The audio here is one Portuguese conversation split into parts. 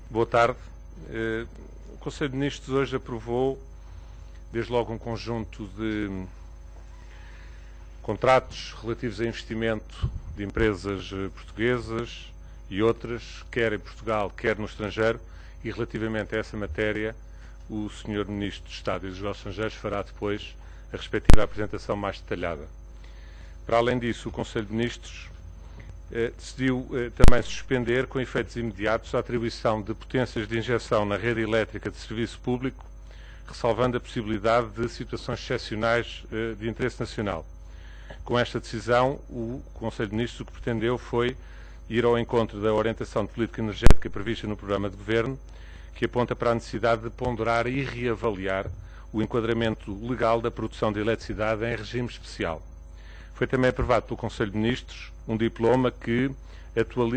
Boa tarde. O Conselho de Ministros hoje aprovou, desde logo, um conjunto de contratos relativos a investimento de empresas portuguesas e outras, quer em Portugal, quer no estrangeiro, e relativamente a essa matéria, o Sr. Ministro de Estado e dos Negócios Estrangeiros fará depois a respectiva apresentação mais detalhada. Para além disso, o Conselho de Ministros decidiu também suspender, com efeitos imediatos, a atribuição de potências de injeção na rede elétrica de serviço público, ressalvando a possibilidade de situações excepcionais de interesse nacional. Com esta decisão, o Conselho de Ministros o que pretendeu foi ir ao encontro da orientação de política energética prevista no programa de Governo, que aponta para a necessidade de ponderar e reavaliar o enquadramento legal da produção de eletricidade em regime especial. Foi também aprovado pelo Conselho de Ministros um diploma que,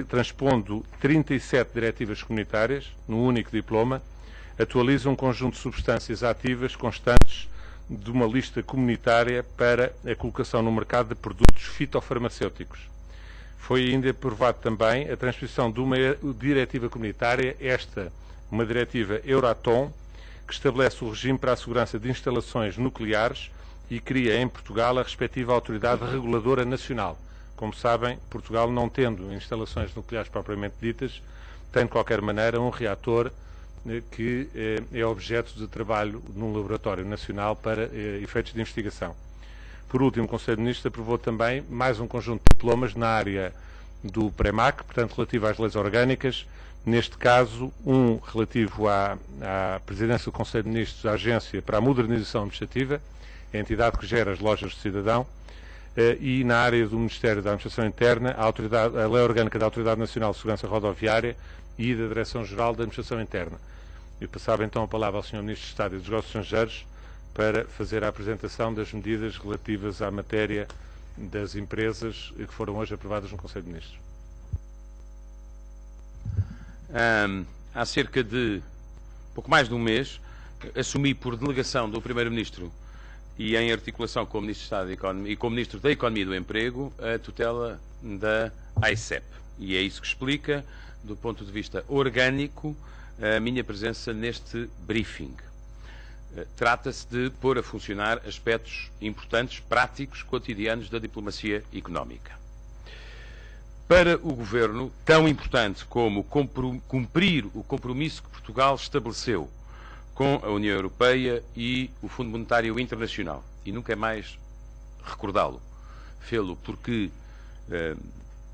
transpondo 37 diretivas comunitárias, num único diploma, atualiza um conjunto de substâncias ativas constantes de uma lista comunitária para a colocação no mercado de produtos fitofarmacêuticos. Foi ainda aprovado também a transposição de uma diretiva comunitária, uma diretiva Euratom, que estabelece o regime para a segurança de instalações nucleares e cria em Portugal a respectiva autoridade reguladora nacional. Como sabem, Portugal, não tendo instalações nucleares propriamente ditas, tem de qualquer maneira um reator que é objeto de trabalho num laboratório nacional para efeitos de investigação. Por último, o Conselho de Ministros aprovou também mais um conjunto de diplomas na área do PREMAC, portanto relativo às leis orgânicas, neste caso um relativo à Presidência do Conselho de Ministros da Agência para a Modernização Administrativa, a entidade que gera as lojas do cidadão, e na área do Ministério da Administração Interna, a Lei Orgânica da Autoridade Nacional de Segurança Rodoviária e da Direção-Geral da Administração Interna. Eu passava então a palavra ao Sr. Ministro de Estado e dos Negócios Estrangeiros para fazer a apresentação das medidas relativas à matéria das empresas que foram hoje aprovadas no Conselho de Ministros. Há cerca de pouco mais de um mês, assumi por delegação do Primeiro-Ministro e em articulação com o Ministro de Estado da Economia e com o Ministro da Economia e do Emprego, a tutela da AICEP. E é isso que explica, do ponto de vista orgânico, a minha presença neste briefing. Trata-se de pôr a funcionar aspectos importantes, práticos, cotidianos da diplomacia económica. Para o Governo, tão importante como cumprir o compromisso que Portugal estabeleceu com a União Europeia e o Fundo Monetário Internacional, e nunca é mais recordá-lo, fê-lo porque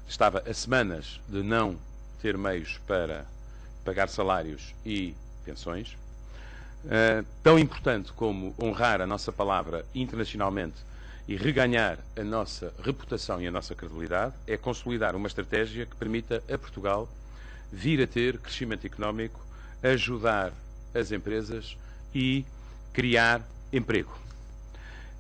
estava a semanas de não ter meios para pagar salários e pensões, tão importante como honrar a nossa palavra internacionalmente e reganhar a nossa reputação e a nossa credibilidade, é consolidar uma estratégia que permita a Portugal vir a ter crescimento económico, ajudar as empresas e criar emprego.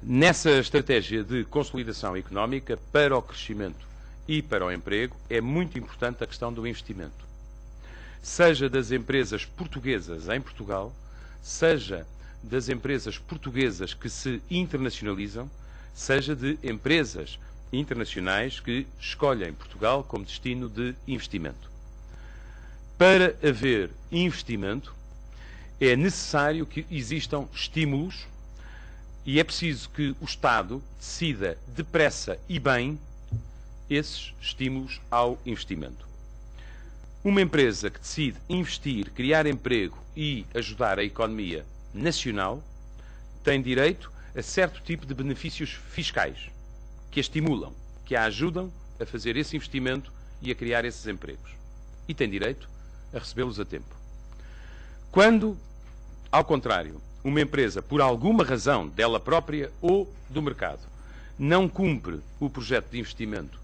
Nessa estratégia de consolidação económica, para o crescimento e para o emprego, é muito importante a questão do investimento. Seja das empresas portuguesas em Portugal, seja das empresas portuguesas que se internacionalizam, seja de empresas internacionais que escolhem Portugal como destino de investimento. Para haver investimento, é necessário que existam estímulos e é preciso que o Estado decida depressa e bem esses estímulos ao investimento. Uma empresa que decide investir, criar emprego e ajudar a economia nacional tem direito a certo tipo de benefícios fiscais que a estimulam, que a ajudam a fazer esse investimento e a criar esses empregos. E tem direito a recebê-los a tempo. Quando, ao contrário, uma empresa, por alguma razão dela própria ou do mercado, não cumpre o projeto de investimento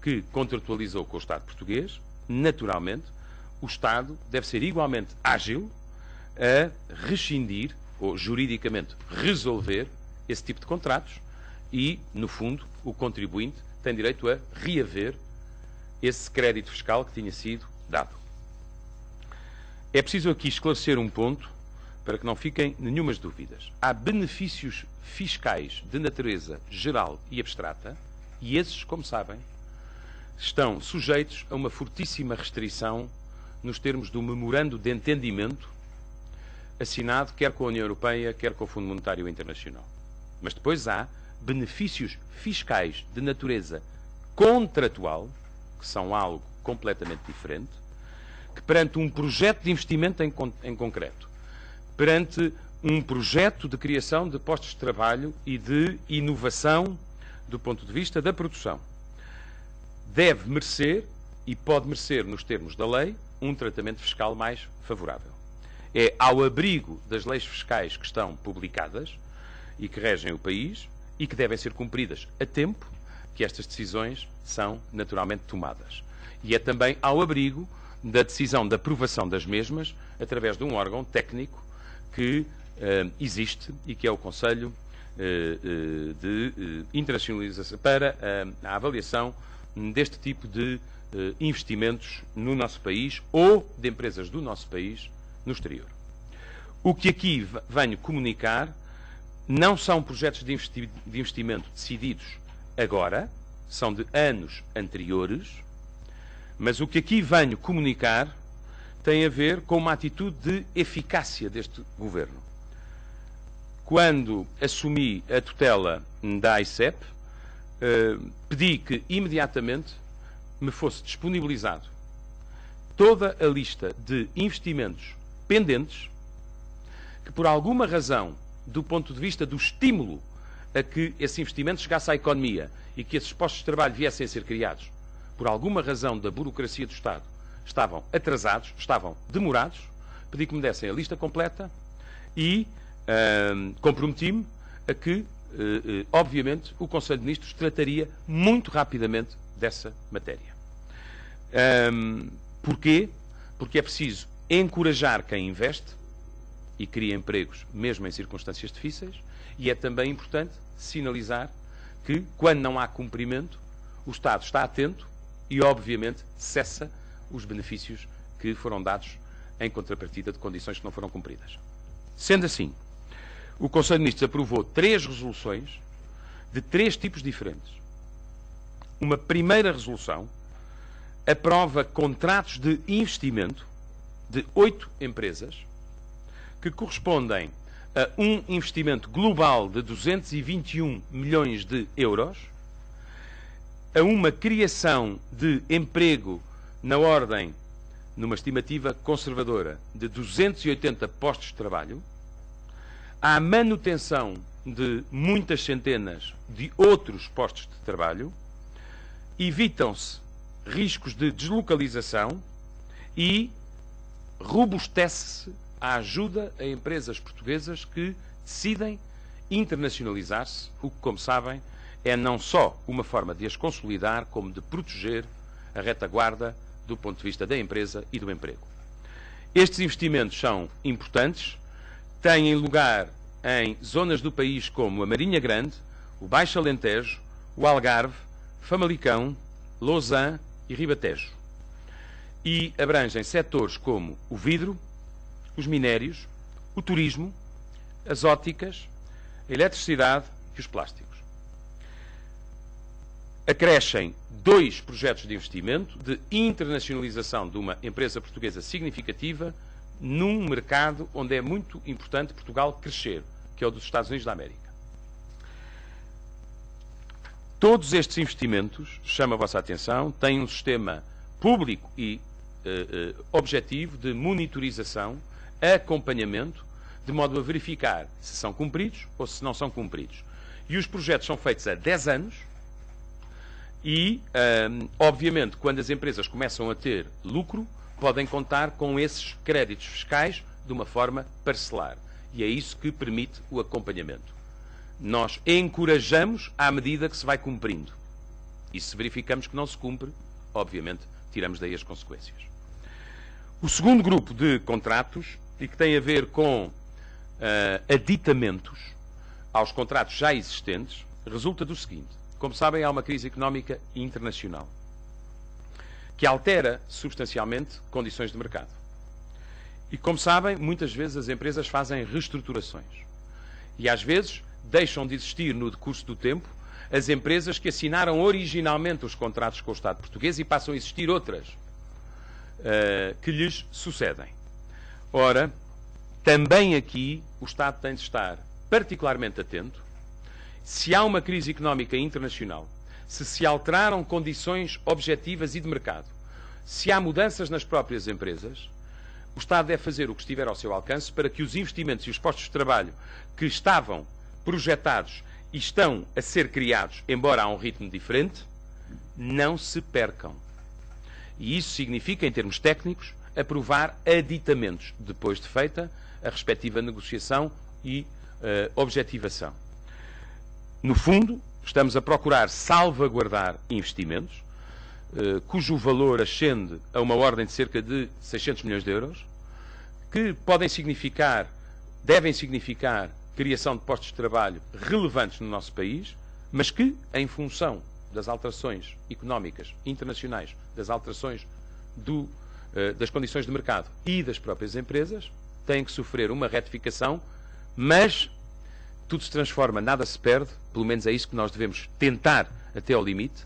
que contratualizou com o Estado português, naturalmente, o Estado deve ser igualmente ágil a rescindir ou juridicamente resolver esse tipo de contratos e, no fundo, o contribuinte tem direito a reaver esse crédito fiscal que tinha sido dado. É preciso aqui esclarecer um ponto para que não fiquem nenhumas dúvidas. Há benefícios fiscais de natureza geral e abstrata e esses, como sabem, estão sujeitos a uma fortíssima restrição nos termos do memorando de entendimento assinado quer com a União Europeia, quer com o Fundo Monetário Internacional. Mas depois há benefícios fiscais de natureza contratual, que são algo completamente diferente, que perante um projeto de investimento em concreto, perante um projeto de criação de postos de trabalho e de inovação do ponto de vista da produção, deve merecer, e pode merecer nos termos da lei, um tratamento fiscal mais favorável. É ao abrigo das leis fiscais que estão publicadas e que regem o país e que devem ser cumpridas a tempo que estas decisões são naturalmente tomadas. E é também ao abrigo da decisão de aprovação das mesmas através de um órgão técnico que existe e que é o Conselho de Internacionalização para a avaliação deste tipo de investimentos no nosso país ou de empresas do nosso país no exterior. O que aqui venho comunicar não são projetos de investimento decididos agora, são de anos anteriores, mas o que aqui venho comunicar tem a ver com uma atitude de eficácia deste governo. Quando assumi a tutela da AICEP, pedi que imediatamente me fosse disponibilizado toda a lista de investimentos pendentes que, por alguma razão, do ponto de vista do estímulo a que esse investimento chegasse à economia e que esses postos de trabalho viessem a ser criados, por alguma razão da burocracia do Estado, estavam atrasados, estavam demorados, pedi que me dessem a lista completa e comprometi-me a que, obviamente, o Conselho de Ministros trataria muito rapidamente dessa matéria. Porquê? Porque é preciso encorajar quem investe e cria empregos, mesmo em circunstâncias difíceis, e é também importante sinalizar que, quando não há cumprimento, o Estado está atento e, obviamente, cessa os benefícios que foram dados em contrapartida de condições que não foram cumpridas. Sendo assim, o Conselho de Ministros aprovou 3 resoluções de 3 tipos diferentes. Uma primeira resolução aprova contratos de investimento de 8 empresas que correspondem a um investimento global de 221 milhões de euros, a uma criação de emprego na ordem, numa estimativa conservadora, de 280 postos de trabalho, à manutenção de muitas centenas de outros postos de trabalho, evitam-se riscos de deslocalização e robustece-se a ajuda a empresas portuguesas que decidem internacionalizar-se, o que, como sabem, é não só uma forma de as consolidar, como de proteger a retaguarda do ponto de vista da empresa e do emprego. Estes investimentos são importantes, têm lugar em zonas do país como a Marinha Grande, o Baixo Alentejo, o Algarve, Famalicão, Lausanne e Ribatejo. E abrangem setores como o vidro, os minérios, o turismo, as ópticas, a eletricidade e os plásticos. Acrescem 2 projetos de investimento de internacionalização de uma empresa portuguesa significativa num mercado onde é muito importante Portugal crescer, que é o dos Estados Unidos da América. Todos estes investimentos, chamo a vossa atenção, têm um sistema público e objetivo de monitorização, acompanhamento, de modo a verificar se são cumpridos ou se não são cumpridos. E os projetos são feitos há 10 anos e, obviamente, quando as empresas começam a ter lucro, podem contar com esses créditos fiscais de uma forma parcelar. E é isso que permite o acompanhamento. Nós encorajamos à medida que se vai cumprindo. E se verificamos que não se cumpre, obviamente, tiramos daí as consequências. O segundo grupo de contratos, e que tem a ver com aditamentos aos contratos já existentes, resulta do seguinte. Como sabem, há uma crise económica internacional que altera substancialmente condições de mercado. E, como sabem, muitas vezes as empresas fazem reestruturações. E, às vezes, deixam de existir no decurso do tempo as empresas que assinaram originalmente os contratos com o Estado português e passam a existir outras que lhes sucedem. Ora, também aqui o Estado tem de estar particularmente atento. Se há uma crise económica internacional, se alteraram condições objetivas e de mercado, se há mudanças nas próprias empresas, o Estado deve fazer o que estiver ao seu alcance para que os investimentos e os postos de trabalho que estavam projetados e estão a ser criados, embora a um ritmo diferente, não se percam. E isso significa, em termos técnicos, aprovar aditamentos, depois de feita a respectiva negociação e objetivação. No fundo, estamos a procurar salvaguardar investimentos, cujo valor ascende a uma ordem de cerca de 600 milhões de euros, que devem significar criação de postos de trabalho relevantes no nosso país, mas que, em função das alterações económicas internacionais, das alterações das condições de mercado e das próprias empresas, têm que sofrer uma retificação, mas tudo se transforma, nada se perde, pelo menos é isso que nós devemos tentar até ao limite,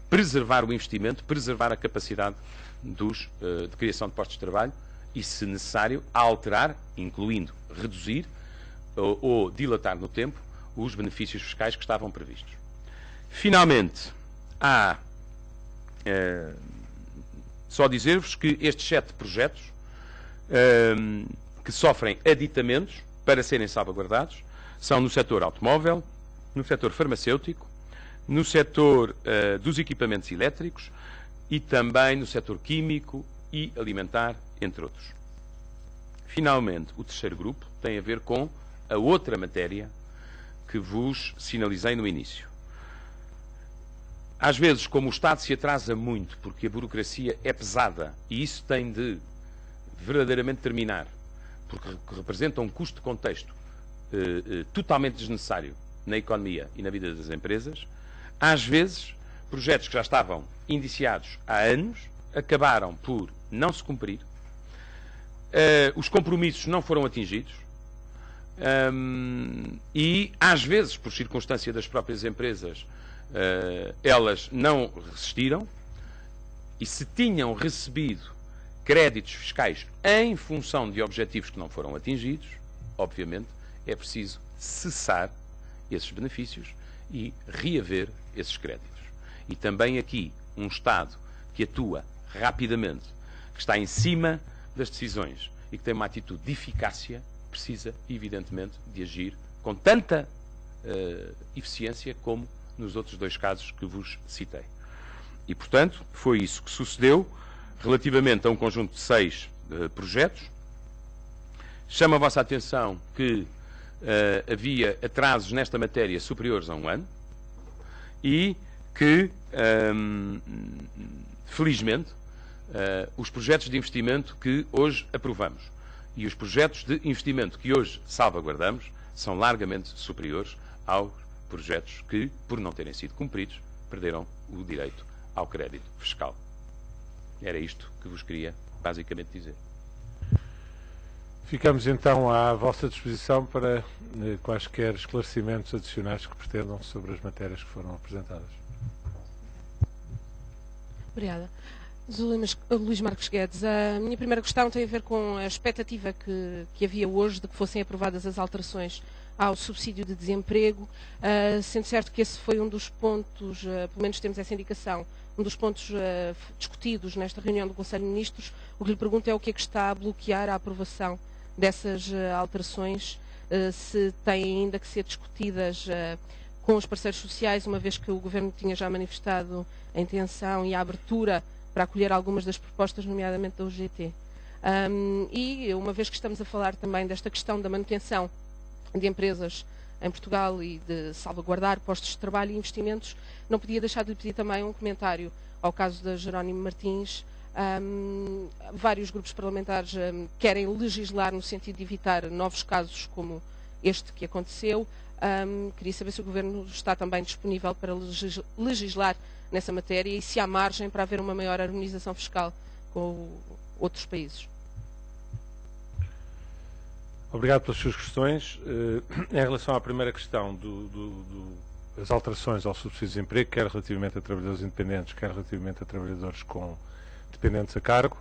preservar o investimento, preservar a capacidade de criação de postos de trabalho e, se necessário, alterar, incluindo reduzir ou dilatar no tempo os benefícios fiscais que estavam previstos. Finalmente, há só dizer-vos que estes 7 projetos que sofrem aditamentos para serem salvaguardados são no setor automóvel, no setor farmacêutico, no setor dos equipamentos elétricos e também no setor químico e alimentar, entre outros. Finalmente, o terceiro grupo tem a ver com a outra matéria que vos sinalizei no início. Às vezes, como o Estado se atrasa muito porque a burocracia é pesada e isso tem de verdadeiramente terminar, porque representa um custo de contexto totalmente desnecessário na economia e na vida das empresas, às vezes, projetos que já estavam indiciados há anos acabaram por não se cumprir, os compromissos não foram atingidos e, às vezes, por circunstância das próprias empresas, elas não resistiram e, se tinham recebido créditos fiscais em função de objetivos que não foram atingidos, obviamente é preciso cessar esses benefícios e reaver esses créditos. E também aqui um Estado que atua rapidamente, que está em cima das decisões e que tem uma atitude de eficácia, precisa, evidentemente, de agir com tanta eficiência como nos outros 2 casos que vos citei. E, portanto, foi isso que sucedeu relativamente a um conjunto de 6 projetos. Chamo a vossa atenção que havia atrasos nesta matéria superiores a 1 ano e que, felizmente, os projetos de investimento que hoje aprovamos e os projetos de investimento que hoje salvaguardamos são largamente superiores aos projetos que, por não terem sido cumpridos, perderam o direito ao crédito fiscal. Era isto que vos queria basicamente dizer. Ficamos então à vossa disposição para quaisquer esclarecimentos adicionais que pretendam sobre as matérias que foram apresentadas. Obrigada. Luís Marques Guedes, a minha primeira questão tem a ver com a expectativa que havia hoje de que fossem aprovadas as alterações ao subsídio de desemprego, sendo certo que esse foi um dos pontos, pelo menos temos essa indicação, um dos pontos discutidos nesta reunião do Conselho de Ministros. O que lhe pergunto é o que é que está a bloquear a aprovação dessas alterações, se têm ainda que ser discutidas com os parceiros sociais, uma vez que o Governo tinha já manifestado a intenção e a abertura para acolher algumas das propostas, nomeadamente da UGT. E uma vez que estamos a falar também desta questão da manutenção de empresas em Portugal e de salvaguardar postos de trabalho e investimentos, não podia deixar de lhe pedir também um comentário ao caso da Jerónimo Martins. Vários grupos parlamentares querem legislar no sentido de evitar novos casos como este que aconteceu. Queria saber se o Governo está também disponível para legislar nessa matéria e se há margem para haver uma maior harmonização fiscal com outros países. Obrigado pelas suas questões. Em relação à primeira questão das alterações ao subsídio de desemprego, quer relativamente a trabalhadores independentes, quer relativamente a trabalhadores com dependentes a cargo,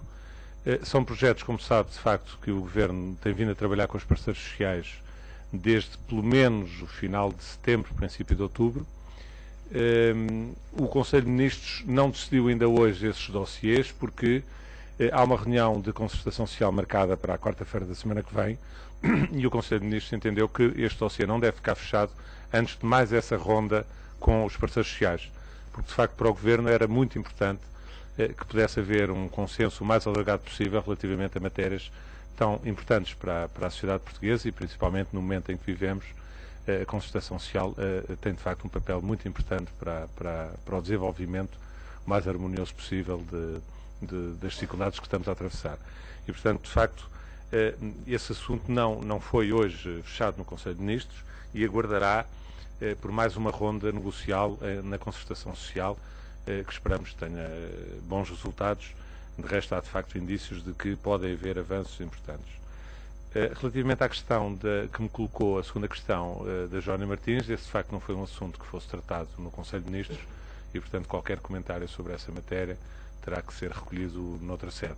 São projetos, como sabe, de facto, que o Governo tem vindo a trabalhar com os parceiros sociais desde pelo menos o final de setembro, princípio de outubro. O Conselho de Ministros não decidiu ainda hoje esses dossiês, porque há uma reunião de concertação social marcada para a quarta-feira da semana que vem, e o Conselho de Ministros entendeu que este dossiê não deve ficar fechado antes de mais essa ronda com os parceiros sociais, porque de facto para o Governo era muito importante que pudesse haver um consenso o mais alargado possível relativamente a matérias tão importantes para a sociedade portuguesa, e principalmente no momento em que vivemos. A concertação social tem de facto um papel muito importante para o desenvolvimento mais harmonioso possível das dificuldades que estamos a atravessar. E portanto, de facto, esse assunto não foi hoje fechado no Conselho de Ministros e aguardará por mais uma ronda negocial na concertação social, que esperamos tenha bons resultados. De resto, há de facto indícios de que podem haver avanços importantes. Relativamente à questão que me colocou, a segunda questão da Jónia Martins, esse de facto não foi um assunto que fosse tratado no Conselho de Ministros e, portanto, qualquer comentário sobre essa matéria terá que ser recolhido noutra sede.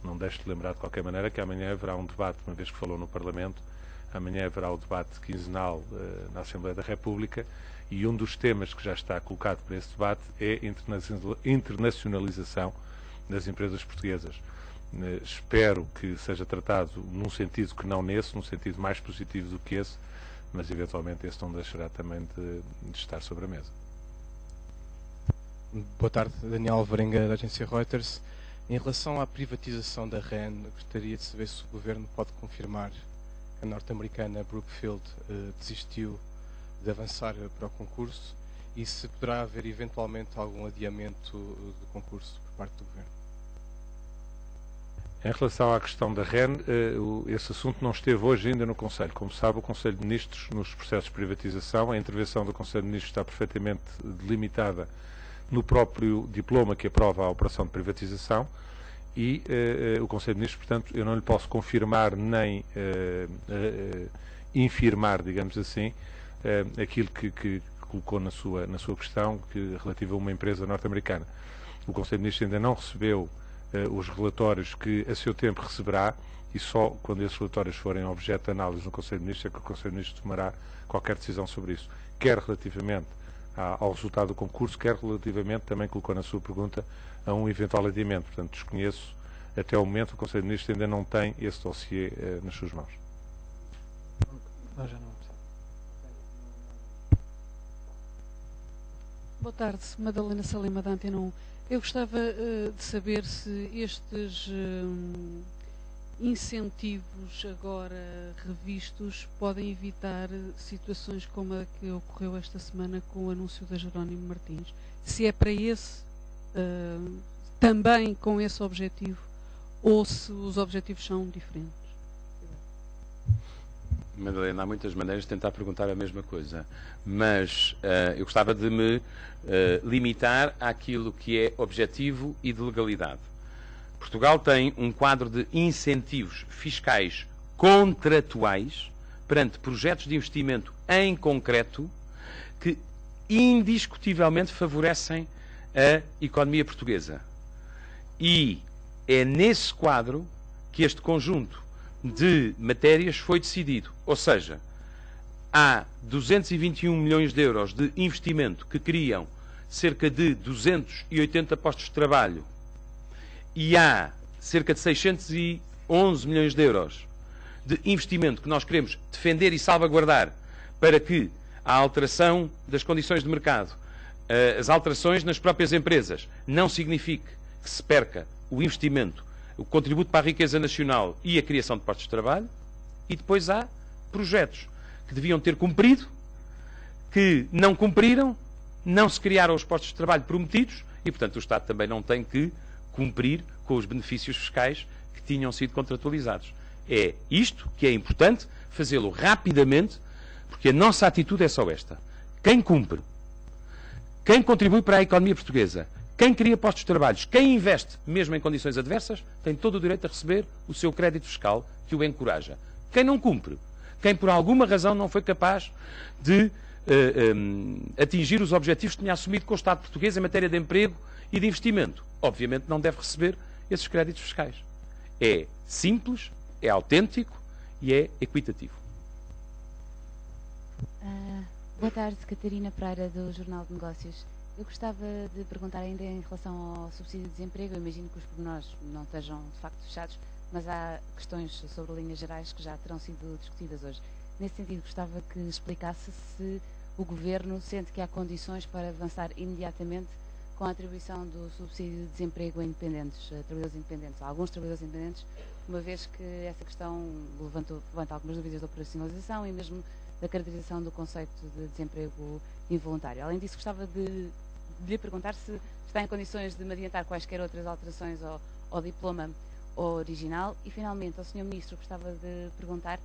Não deixo de lembrar de qualquer maneira que amanhã haverá um debate, uma vez que falou no Parlamento, amanhã haverá o debate quinzenal na Assembleia da República, e um dos temas que já está colocado para esse debate é a internacionalização das empresas portuguesas. Espero que seja tratado num sentido que não nesse, num sentido mais positivo do que esse, mas eventualmente esse não deixará também de estar sobre a mesa. Boa tarde, Daniel Alvarenga, da agência Reuters. Em relação à privatização da REN, gostaria de saber se o Governo pode confirmar que a norte-americana Brookfield desistiu de avançar para o concurso e se poderá haver eventualmente algum adiamento do concurso por parte do Governo. Em relação à questão da REN, esse assunto não esteve hoje ainda no Conselho. Como sabe, o Conselho de Ministros, nos processos de privatização, a intervenção do Conselho de Ministros está perfeitamente delimitada no próprio diploma que aprova a operação de privatização, e o Conselho de Ministros, portanto, eu não lhe posso confirmar nem infirmar, digamos assim, aquilo que colocou na sua questão, relativa a uma empresa norte-americana. O Conselho de Ministros ainda não recebeu os relatórios que a seu tempo receberá, e só quando esses relatórios forem objeto de análise no Conselho de Ministros é que o Conselho de Ministros tomará qualquer decisão sobre isso, quer relativamente ao resultado do concurso, quer relativamente, também colocou na sua pergunta, a um eventual adiamento. Portanto, desconheço, até o momento o Conselho de Ministros ainda não tem esse dossiê nas suas mãos. Boa tarde, Madalena Salema, da Antena 1. Eu gostava de saber se estes incentivos agora revistos podem evitar situações como a que ocorreu esta semana com o anúncio da Jerónimo Martins. Se é para esse, também com esse objetivo, ou se os objetivos são diferentes. Madalena, há muitas maneiras de tentar perguntar a mesma coisa, mas eu gostava de me limitar àquilo que é objetivo e de legalidade. Portugal tem um quadro de incentivos fiscais contratuais perante projetos de investimento em concreto que indiscutivelmente favorecem a economia portuguesa. E é nesse quadro que este conjunto de matérias foi decidido. Ou seja, há 221 milhões de euros de investimento que criam cerca de 280 postos de trabalho e há cerca de 611 milhões de euros de investimento que nós queremos defender e salvaguardar para que a alteração das condições de mercado, as alterações nas próprias empresas, não signifique que se perca o investimento, o contributo para a riqueza nacional e a criação de postos de trabalho. E depois há projetos que deviam ter cumprido, que não cumpriram, não se criaram os postos de trabalho prometidos e, portanto, o Estado também não tem que cumprir com os benefícios fiscais que tinham sido contratualizados. É isto que é importante, fazê-lo rapidamente, porque a nossa atitude é só esta. Quem cumpre, quem contribui para a economia portuguesa, quem cria postos de trabalho, quem investe, mesmo em condições adversas, tem todo o direito a receber o seu crédito fiscal que o encoraja. Quem não cumpre, quem por alguma razão não foi capaz de atingir os objetivos que tinha assumido com o Estado português em matéria de emprego e de investimento, obviamente não deve receber esses créditos fiscais. é simples, é autêntico e é equitativo. Boa tarde, Catarina Pereira, do Jornal de Negócios. Eu gostava de perguntar ainda em relação ao subsídio de desemprego. Eu imagino que os pormenores não estejam de facto fechados, mas há questões sobre linhas gerais que já terão sido discutidas hoje. Nesse sentido, gostava que explicasse se o Governo sente que há condições para avançar imediatamente com a atribuição do subsídio de desemprego a independentes, a trabalhadores independentes, a alguns trabalhadores independentes, uma vez que essa questão levanta algumas dúvidas da operacionalização e mesmo da caracterização do conceito de desemprego involuntário. Além disso, gostava de lhe perguntar se está em condições de me adiantar quaisquer outras alterações ao diploma original. E, finalmente, ao Sr. Ministro, gostava de perguntar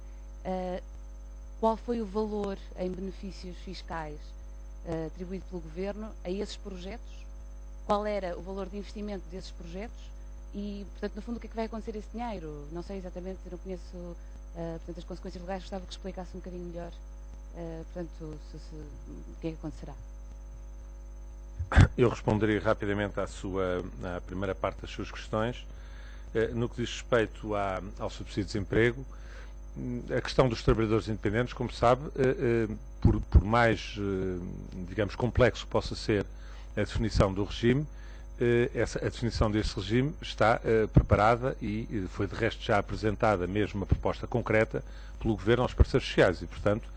qual foi o valor em benefícios fiscais atribuído pelo Governo a esses projetos, qual era o valor de investimento desses projetos e, portanto, no fundo, o que é que vai acontecer a esse dinheiro? Não sei exatamente, não conheço portanto, as consequências legais, gostava que explicasse um bocadinho melhor, portanto, o que é que acontecerá. Eu responderia rapidamente à primeira parte das suas questões. No que diz respeito ao subsídio de desemprego, a questão dos trabalhadores independentes, como sabe, por mais, digamos, complexo que possa ser a definição do regime, a definição desse regime está preparada e foi de resto já apresentada mesmo uma proposta concreta pelo Governo aos parceiros sociais e, portanto,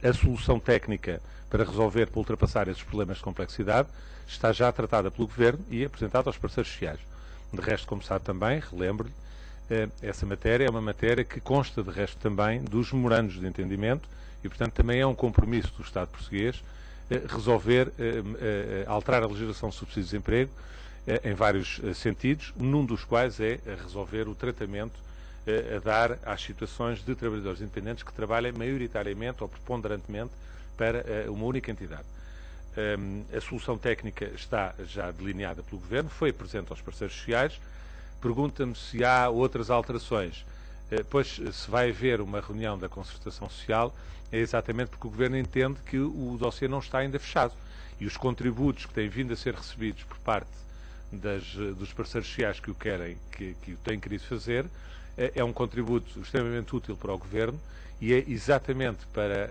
a solução técnica para resolver, para ultrapassar esses problemas de complexidade está já tratada pelo Governo e apresentada aos parceiros sociais. De resto, como sabe também, relembro-lhe, essa matéria é uma matéria que consta de resto também dos memorandos de entendimento e, portanto, também é um compromisso do Estado português resolver, alterar a legislação de subsídio de desemprego em vários sentidos, num dos quais é resolver o tratamento a dar às situações de trabalhadores independentes que trabalhem maioritariamente ou preponderantemente para uma única entidade. A solução técnica está já delineada pelo Governo, foi presente aos parceiros sociais. Pergunta-me se há outras alterações. Pois, se vai haver uma reunião da concertação social, é exatamente porque o Governo entende que o dossiê não está ainda fechado. E os contributos que têm vindo a ser recebidos por parte dos parceiros sociais que o querem, que o têm querido fazer, é um contributo extremamente útil para o Governo e é exatamente para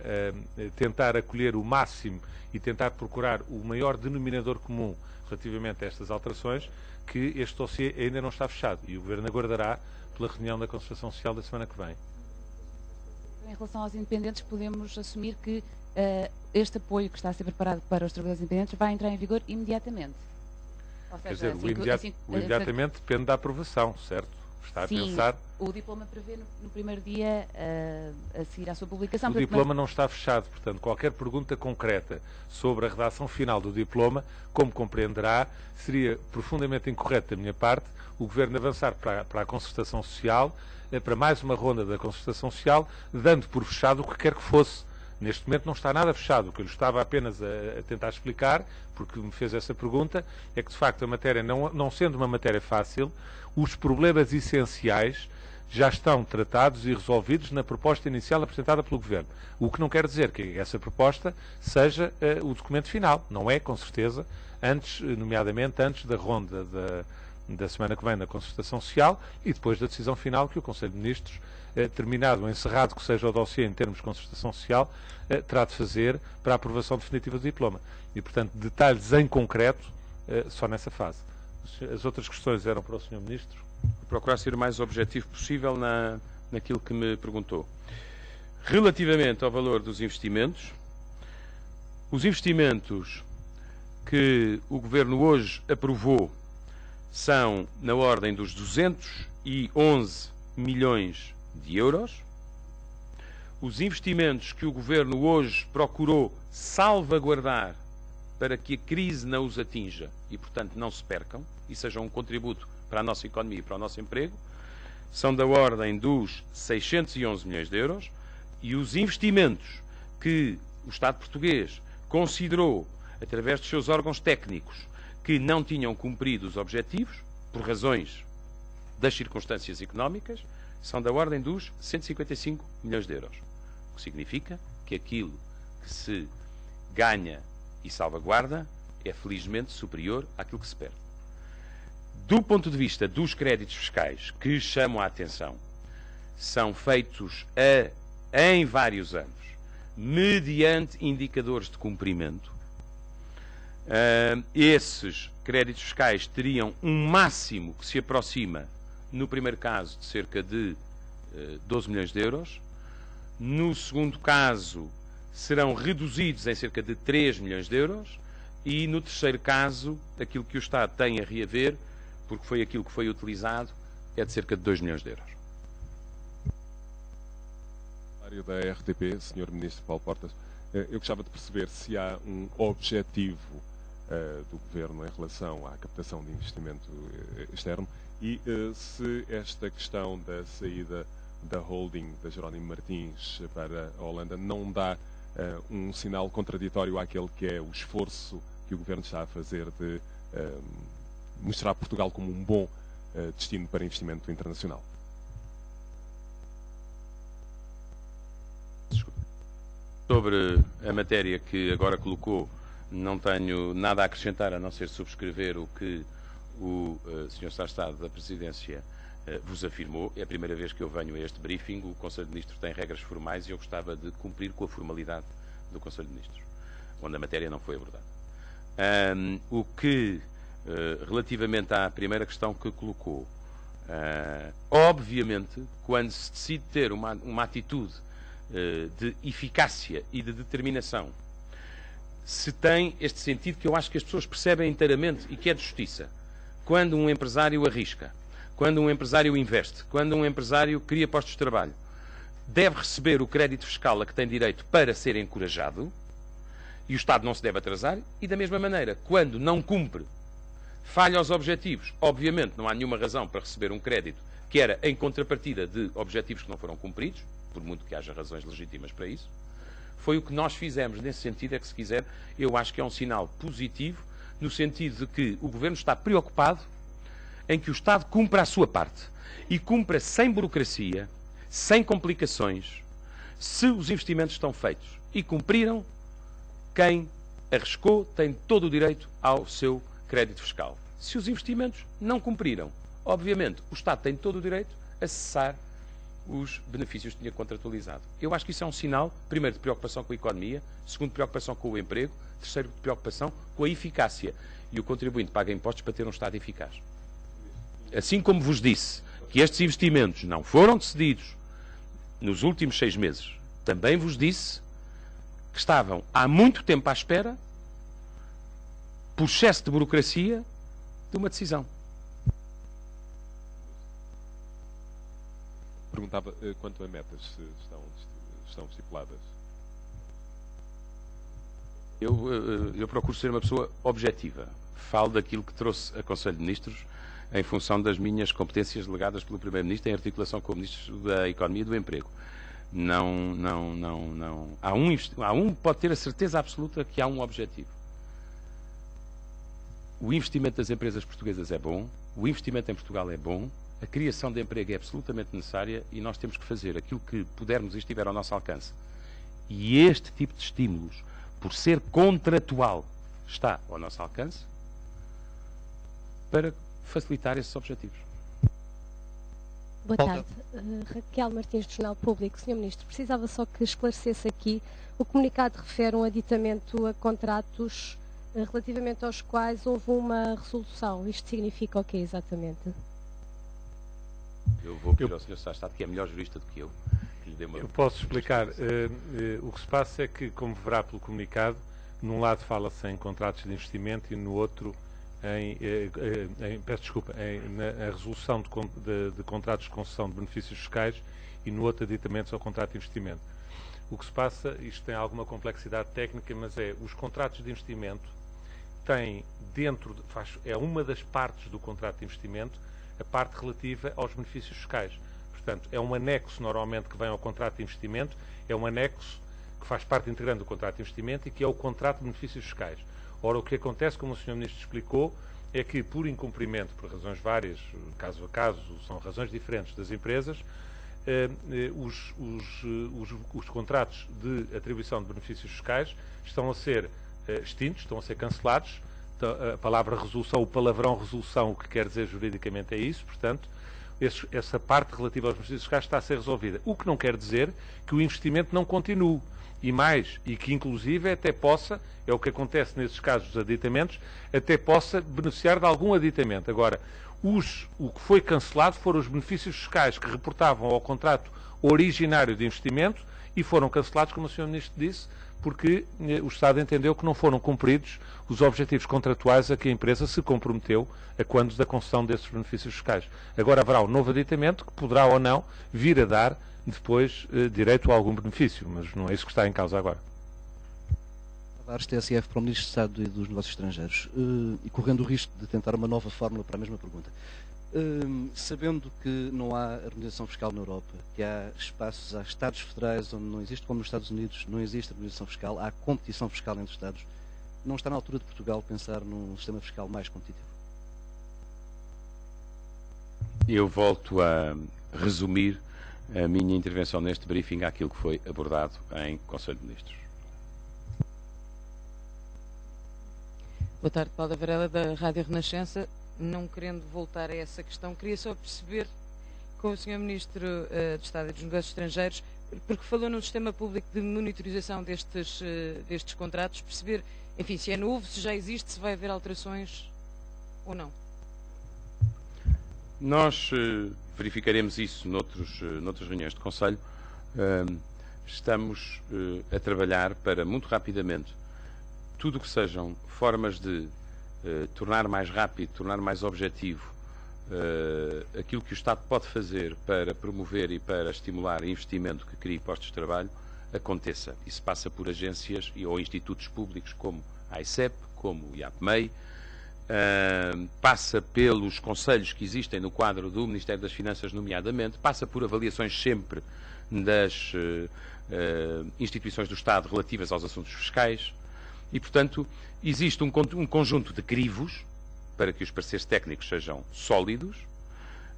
tentar acolher o máximo e tentar procurar o maior denominador comum relativamente a estas alterações que este dossiê ainda não está fechado e o Governo aguardará pela reunião da Concertação Social da semana que vem. Em relação aos independentes, podemos assumir que este apoio que está a ser preparado para os trabalhadores independentes vai entrar em vigor imediatamente? Ou seja, quer dizer, o imediatamente depende da aprovação, certo? Está a pensar... O diploma prevê no primeiro dia a seguir à sua publicação. O diploma não está fechado, portanto, qualquer pergunta concreta sobre a redação final do diploma, como compreenderá, seria profundamente incorreto da minha parte o Governo avançar para a concertação social, para mais uma ronda da concertação social, dando por fechado o que quer que fosse. Neste momento não está nada fechado. O que eu lhe estava apenas a tentar explicar, porque me fez essa pergunta, é que de facto a matéria, não sendo uma matéria fácil, os problemas essenciais já estão tratados e resolvidos na proposta inicial apresentada pelo Governo. O que não quer dizer que essa proposta seja o documento final. Não é, com certeza, nomeadamente antes da ronda da semana que vem na concertação social e depois da decisão final que o Conselho de Ministros, terminado ou encerrado que seja o dossiê em termos de concertação social, terá de fazer para a aprovação definitiva do diploma. E, portanto, detalhes em concreto só nessa fase. As outras questões eram para o Sr. Ministro. Vou procurar ser o mais objetivo possível naquilo que me perguntou. Relativamente ao valor dos investimentos, os investimentos que o Governo hoje aprovou são na ordem dos 211 milhões de euros. Os investimentos que o Governo hoje procurou salvaguardar para que a crise não os atinja e, portanto, não se percam e sejam um contributo para a nossa economia e para o nosso emprego, são da ordem dos 611 milhões de euros e os investimentos que o Estado português considerou, através dos seus órgãos técnicos, que não tinham cumprido os objetivos, por razões das circunstâncias económicas, são da ordem dos 155 milhões de euros. O que significa que aquilo que se ganha e salvaguarda é felizmente superior àquilo que se perde. Do ponto de vista dos créditos fiscais que chamam a atenção, são feitos em vários anos, mediante indicadores de cumprimento. Esses créditos fiscais teriam um máximo que se aproxima, no primeiro caso, de cerca de 12 milhões de euros. No segundo caso, serão reduzidos em cerca de 3 milhões de euros. E no terceiro caso, aquilo que o Estado tem a reaver, porque foi aquilo que foi utilizado, é de cerca de 2 milhões de euros. Área da RTP, Sr. Ministro Paulo Portas, eu gostava de perceber se há um objetivo do Governo em relação à captação de investimento externo e se esta questão da saída da holding da Jerónimo Martins para a Holanda não dá um sinal contraditório àquele que é o esforço que o Governo está a fazer de mostrar Portugal como um bom destino para investimento internacional. Sobre a matéria que agora colocou, não tenho nada a acrescentar a não ser subscrever o que o Sr. Secretário de Estado da Presidência vos afirmou. É a primeira vez que eu venho a este briefing. O Conselho de Ministros tem regras formais e eu gostava de cumprir com a formalidade do Conselho de Ministros, onde a matéria não foi abordada. Relativamente à primeira questão que colocou, obviamente, quando se decide ter uma atitude de eficácia e de determinação, se tem este sentido que eu acho que as pessoas percebem inteiramente e que é de justiça. Quando um empresário arrisca, quando um empresário investe, quando um empresário cria postos de trabalho, deve receber o crédito fiscal a que tem direito para ser encorajado, e o Estado não se deve atrasar, e da mesma maneira, quando não cumpre, falha aos objetivos, obviamente não há nenhuma razão para receber um crédito que era em contrapartida de objetivos que não foram cumpridos, por muito que haja razões legítimas para isso. Foi o que nós fizemos nesse sentido, é que se quiser, eu acho que é um sinal positivo, no sentido de que o Governo está preocupado em que o Estado cumpra a sua parte e cumpra sem burocracia, sem complicações, se os investimentos estão feitos e cumpriram, quem arriscou tem todo o direito ao seu crédito fiscal. Se os investimentos não cumpriram, obviamente o Estado tem todo o direito a cessar os benefícios que tinha contratualizado. Eu acho que isso é um sinal, primeiro, de preocupação com a economia, segundo, de preocupação com o emprego, terceiro, de preocupação com a eficácia. E o contribuinte paga impostos para ter um Estado eficaz. Assim como vos disse que estes investimentos não foram decididos nos últimos 6 meses, também vos disse que estavam há muito tempo à espera, por excesso de burocracia, de uma decisão. Perguntava quanto a metas se estão estipuladas. Eu procuro ser uma pessoa objetiva. Falo daquilo que trouxe a Conselho de Ministros em função das minhas competências delegadas pelo Primeiro-Ministro em articulação com o Ministro da Economia e do Emprego. Não. Pode ter a certeza absoluta que há um objetivo. O investimento das empresas portuguesas é bom, o investimento em Portugal é bom, a criação de emprego é absolutamente necessária e nós temos que fazer aquilo que pudermos e estiver ao nosso alcance. E este tipo de estímulos, por ser contratual, está ao nosso alcance para facilitar esses objetivos. Boa tarde. Raquel Martins, do Jornal Público. Sr. Ministro, precisava só que esclarecesse aqui o comunicado refere um aditamento a contratos relativamente aos quais houve uma resolução. Isto significa o quê exatamente? Eu vou pedir ao Sr. Secretário de Estado, que é melhor jurista do que eu, que lhe dê uma... Eu posso explicar. O que se passa é que, como verá pelo comunicado, num lado fala-se em contratos de investimento e no outro na resolução de contratos de concessão de benefícios fiscais e no outro aditamentos ao contrato de investimento. O que se passa, isto tem alguma complexidade técnica, mas os contratos de investimento têm é uma das partes do contrato de investimento, a parte relativa aos benefícios fiscais. Portanto, é um anexo normalmente que vem ao contrato de investimento, é um anexo que faz parte integrante do contrato de investimento e que é o contrato de benefícios fiscais. Ora, o que acontece, como o Sr. Ministro explicou, é que por incumprimento, por razões várias, caso a caso, são razões diferentes das empresas, os contratos de atribuição de benefícios fiscais estão a ser extintos, estão a ser cancelados, a palavra resolução, o palavrão resolução, o que quer dizer juridicamente é isso, portanto, essa parte relativa aos benefícios fiscais está a ser resolvida. O que não quer dizer que o investimento não continue. E mais, e que inclusive até possa, é o que acontece nesses casos dos aditamentos, até possa beneficiar de algum aditamento. Agora, o que foi cancelado foram os benefícios fiscais que reportavam ao contrato originário de investimento e foram cancelados, como o Sr. Ministro disse, porque o Estado entendeu que não foram cumpridos os objetivos contratuais a que a empresa se comprometeu a quando da concessão desses benefícios fiscais. Agora haverá um novo aditamento que poderá ou não vir a dar depois direito a algum benefício, mas não é isso que está em causa agora. Tavares, TSF, para o Ministro de Estado e dos Negócios Estrangeiros, e correndo o risco de tentar uma nova fórmula para a mesma pergunta. Sabendo que não há harmonização fiscal na Europa, que há espaços, há Estados federais onde não existe, como nos Estados Unidos, não existe harmonização fiscal, há competição fiscal entre Estados, não está na altura de Portugal pensar num sistema fiscal mais competitivo? Eu volto a resumir a minha intervenção neste briefing àquilo que foi abordado em Conselho de Ministros. Boa tarde, Paula Varela, da Rádio Renascença. Não querendo voltar a essa questão, queria só perceber com o Sr. Ministro de Estado e dos Negócios Estrangeiros, porque falou num sistema público de monitorização destes contratos, perceber, enfim, se é novo, se já existe, se vai haver alterações ou não. Nós verificaremos isso noutras reuniões de Conselho. Estamos a trabalhar para, muito rapidamente, tudo o que sejam formas de tornar mais rápido, tornar mais objetivo aquilo que o Estado pode fazer para promover e para estimular investimento que crie postos de trabalho, aconteça. Isso passa por agências ou institutos públicos como a ICEP, como o IAPMEI, passa pelos conselhos que existem no quadro do Ministério das Finanças, nomeadamente, passa por avaliações sempre das instituições do Estado relativas aos assuntos fiscais. E, portanto, existe um conjunto de crivos para que os pareceres técnicos sejam sólidos.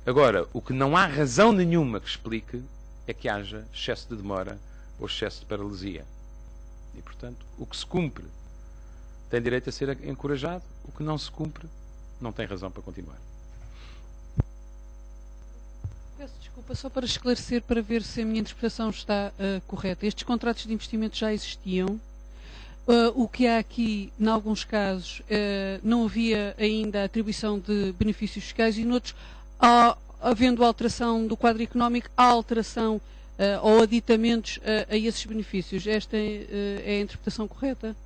Agora, o que não há razão nenhuma que explique é que haja excesso de demora ou excesso de paralisia. E, portanto, o que se cumpre tem direito a ser encorajado, o que não se cumpre não tem razão para continuar. Peço desculpa, só para esclarecer, para ver se a minha interpretação está correta. Estes contratos de investimento já existiam. O que há aqui, em alguns casos, não havia ainda atribuição de benefícios fiscais e noutros, havendo alteração do quadro económico, há alteração ou aditamentos a esses benefícios. Esta é a interpretação correta?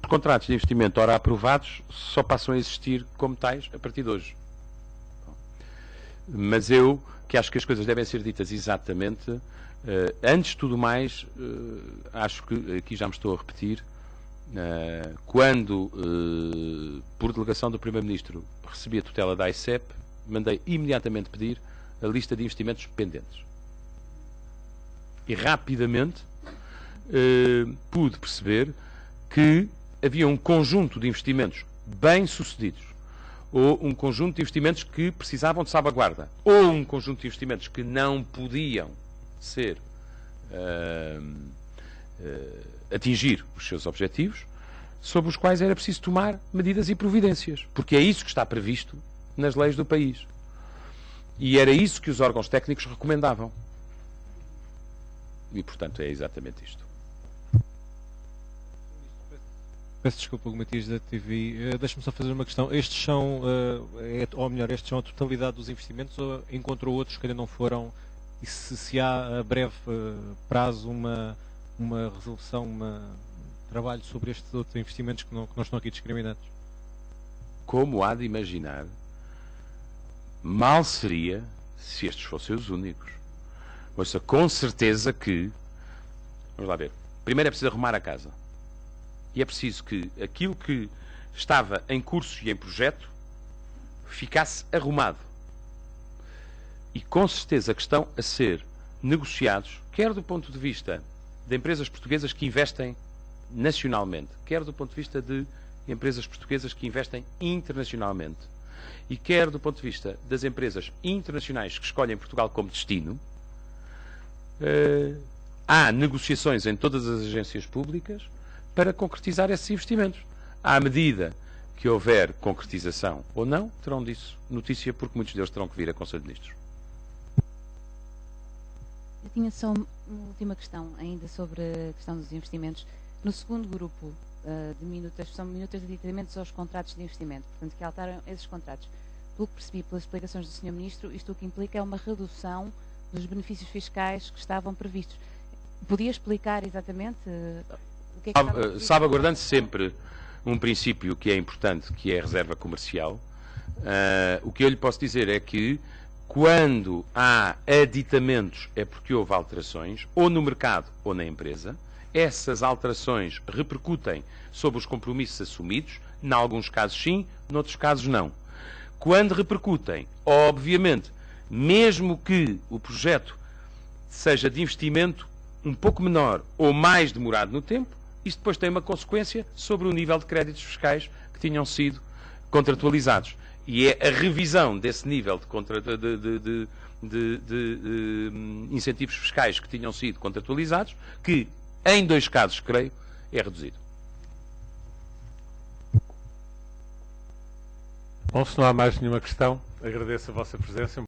Os contratos de investimento ora aprovados só passam a existir como tais a partir de hoje. Mas eu, que acho que as coisas devem ser ditas exatamente, antes de tudo mais, acho que aqui já me estou a repetir, quando, por delegação do Primeiro-Ministro, recebi a tutela da ICEP, mandei imediatamente pedir a lista de investimentos pendentes. E rapidamente pude perceber que havia um conjunto de investimentos bem-sucedidos, ou um conjunto de investimentos que precisavam de salvaguarda, ou um conjunto de investimentos que não podiam ser atingir os seus objetivos, sobre os quais era preciso tomar medidas e providências, porque é isso que está previsto nas leis do país. E era isso que os órgãos técnicos recomendavam. E, portanto, é exatamente isto. Peço desculpa, o Matias da TV. Deixe-me só fazer uma questão. Estes são, ou melhor, estes são a totalidade dos investimentos ou encontrou outros que ainda não foram? E se há a breve prazo uma resolução, trabalho sobre estes outros investimentos que não estão aqui discriminados? Como há de imaginar, mal seria se estes fossem os únicos. Ouça, com certeza que... Vamos lá ver. Primeiro é preciso arrumar a casa. E é preciso que aquilo que estava em curso e em projeto ficasse arrumado. E com certeza que estão a ser negociados, quer do ponto de vista de empresas portuguesas que investem nacionalmente, quer do ponto de vista de empresas portuguesas que investem internacionalmente, e quer do ponto de vista das empresas internacionais que escolhem Portugal como destino. Há negociações em todas as agências públicas para concretizar esses investimentos. À medida que houver concretização ou não, terão disso notícia, porque muitos deles terão que vir a Conselho de Ministros. Eu tinha só uma última questão ainda sobre a questão dos investimentos. No segundo grupo de minutas, são minutas dedicadas aos contratos de investimento, portanto, que alteram esses contratos. Pelo que percebi pelas explicações do Sr. Ministro, isto o que implica é uma redução dos benefícios fiscais que estavam previstos. Podia explicar exatamente o que é que estava previsto? Salvaguardando sempre um princípio que é importante, que é a reserva comercial, o que eu lhe posso dizer é que quando há aditamentos é porque houve alterações, ou no mercado ou na empresa. Essas alterações repercutem sobre os compromissos assumidos, em alguns casos sim, noutros casos não. Quando repercutem, obviamente, mesmo que o projeto seja de investimento um pouco menor ou mais demorado no tempo, isto depois tem uma consequência sobre o nível de créditos fiscais que tinham sido contratualizados. E é a revisão desse nível de incentivos fiscais que tinham sido contratualizados que, em 2 casos, creio, é reduzido. Bom, se não há mais nenhuma questão, agradeço a vossa presença.